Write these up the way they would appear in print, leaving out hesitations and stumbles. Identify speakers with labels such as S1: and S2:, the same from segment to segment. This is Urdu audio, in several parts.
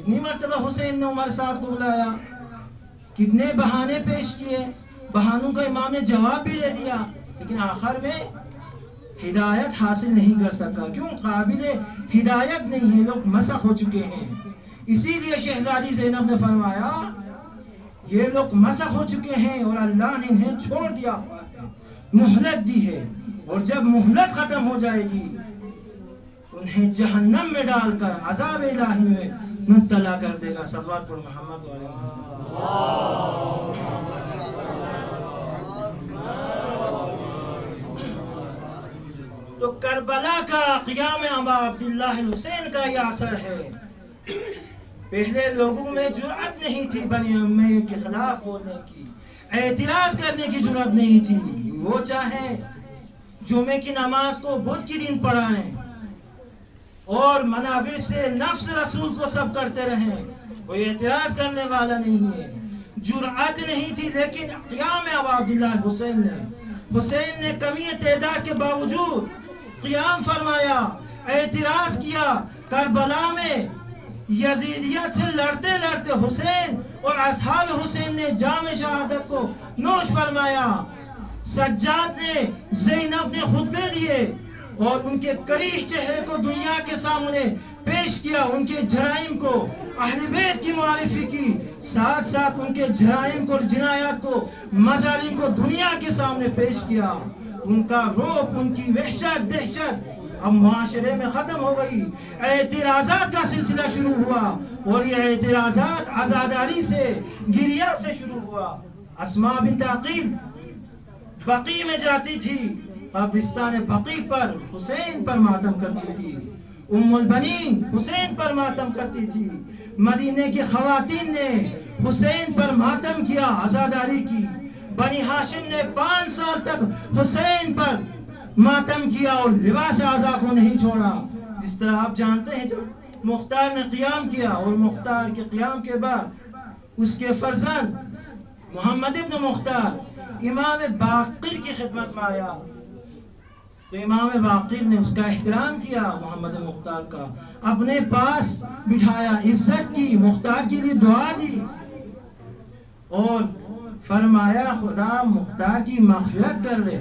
S1: کتنی مرتبہ حسین نے عمر سعد کو بلایا، کتنے بہانے پیش کیے، بہانوں کا امام نے جواب بھی دے دیا، لیکن آخر میں ہدایت حاصل نہیں کر سکا. کیوں؟ قابل ہدایت نہیں ہے، لوگ مسخ ہو چکے ہیں. اسی لیے شہزادی زینب نے فرمایا یہ لوگ مسخ ہو چکے ہیں اور اللہ نے انہیں چھوڑ دیا ہوا ہے، مہلت دی ہے، اور جب مہلت ختم ہو جائے گی انہیں جہنم میں ڈال کر عذاب الہی میں مبتلا کر دے گا. صلوات پر محمد و علی محمد. تو کربلا کا قیام ابا عبداللہ الحسین کا یہ اثر ہے. پہلے لوگوں میں جرأت نہیں تھی بنی امیہ کے خلاف بولنے کی، اعتراض کرنے کی جرأت نہیں تھی. وہ چاہے جمعے کی نماز کو بدھ کی دن پڑھائیں اور منابر سے نفس رسول کو سب کرتے رہیں، کوئی اعتراض کرنے والا نہیں ہے. جرأت نہیں تھی، لیکن قیام ابا عبداللہ حسین نے کمی تعداد کے باوجود قیام فرمایا، اعتراض کیا. کربلا میں یزیدیت سے لڑتے لڑتے حسین اور اصحاب حسین نے جام شہادت کو نوش فرمایا. سجاد نے، زینب نے خطبے دیے اور ان کے کریح چہرے کو دنیا کے سامنے پیش کیا، ان کے جرائم کو، اہل بیت کی معرفی کی، ساتھ ساتھ ان کے جرائم کو، جنایات کو، مظالم کو دنیا کے سامنے پیش کیا. ان کا رعب، ان کی وحشت، دہشت اب معاشرے میں ختم ہو گئی. اعتراضات کا سلسلہ شروع ہوا اور یہ اعتراضات عزاداری سے، گریہ سے شروع ہوا. اسماء بنت عقیل بقیع میں جاتی تھی، قبرستان بقیع پر حسین پر ماتم کرتی تھی. ام البنین حسین پر ماتم کرتی تھی. مدینے کی خواتین نے حسین پر ماتم کیا، عزاداری کی. بنی ہاشم نے 5 سال تک حسین پر ماتم کیا اور لباس اعضا کو نہیں چھوڑا. جس طرح آپ جانتے ہیں جب مختار نے قیام کیا اور مختار کے قیام کے بعد اس کے فرزند محمد ابن مختار امام باقر کی خدمت میں آیا، تو امام باقر نے اس کا احترام کیا، محمد مختار کا اپنے پاس بٹھایا، عزت کی، مختار کے لیے دعا دی اور فرمایا خدا مختار کی مغفرت کر لے،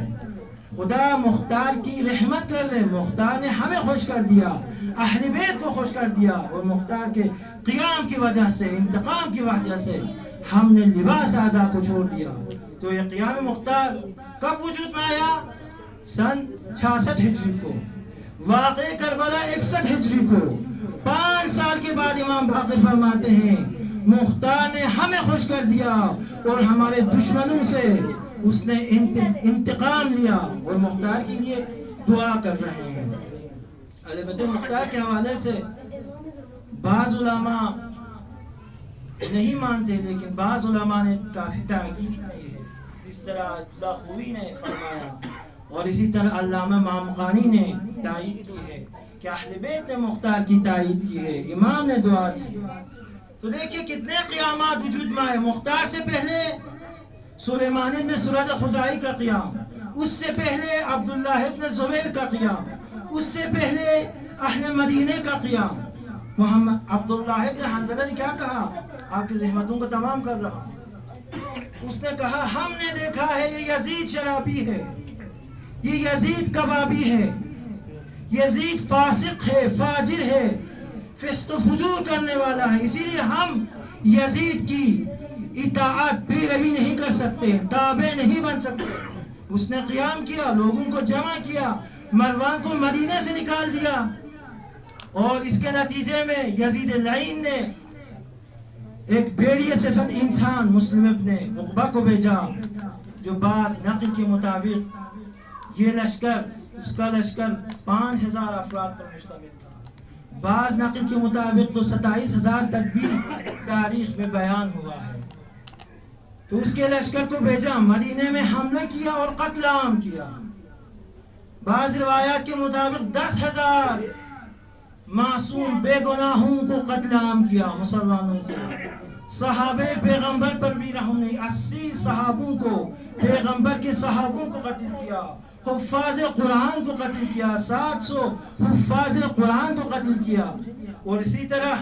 S1: خدا مختار کی رحمت کر لے. مختار نے ہمیں خوش کر دیا، اہل بیت کو خوش کر دیا، اور مختار کے قیام کی وجہ سے، انتقام کی وجہ سے ہم نے لباس اعضا کو چھوڑ دیا. تو یہ قیام مختار کب وجود میں آیا؟ سن 66 ہجری کو. واقع کربلا 61 ہجری کو. 5 سال کے بعد امام باقر فرماتے ہیں مختار نے ہمیں خوش کر دیا اور ہمارے دشمنوں سے اس نے انتقام لیا، اور مختار کے لیے دعا کر رہے ہیں. البتہ مختار کے حوالے سے بعض علماء نہیں مانتے، لیکن بعض علماء نے کافی تاکید کی ہے، جس طرح لاخوی نے فرمایا اور اسی طرح علامہ مامقانی نے تائید کی ہے کہ اہل بیت نے مختار کی تائید کی ہے، امام نے دعا دی ہے. تو دیکھیں کتنے قیامات وجود میں آئے. مختار سے پہلے سلیمان ابن سرد خزائی کا قیام، اس سے پہلے عبداللہ ابن زبیر کا قیام، اس سے پہلے اہل مدینے کا قیام. محمد عبداللہ ابن حنظلہ نے کیا کہا؟ آپ کی زحمتوں کو تمام کر رہا ہوں. اس نے کہا ہم نے دیکھا ہے یہ یزید شرابی ہے، یہ یزید کبابی ہے، یزید فاسق ہے، فاجر ہے، فسق و فجور کرنے والا ہے، اسی لیے ہم یزید کی اطاعت پیروی نہیں کر سکتے، تابع نہیں بن سکتے. اس نے قیام کیا، لوگوں کو جمع کیا، مروان کو مدینے سے نکال دیا، اور اس کے نتیجے میں یزید لعین نے ایک بیڑی صفت انسان مسلم ابن عقبہ کو بھیجا، جو بعض نقل کے مطابق یہ لشکر، اس کا لشکر 5000 افراد پر مشتمل تھا. بعض نقل کے مطابق تو 27000 تک بھی تاریخ میں بیان ہوا ہے. تو اس کے لشکر کو بھیجا، مدینے میں حملہ کیا اور قتل عام کیا. بعض روایات کے مطابق 10,000 معصوم بے گناہوں کو قتل عام کیا، مسلمانوں کو. صحابہ پیغمبر پر بھی رحم نہیں، 80 صحابوں کو، پیغمبر کے صحابوں کو قتل کیا، حفاظ قرآن کو قتل کیا، 700 حفاظ قرآن کو قتل کیا. اور اسی طرح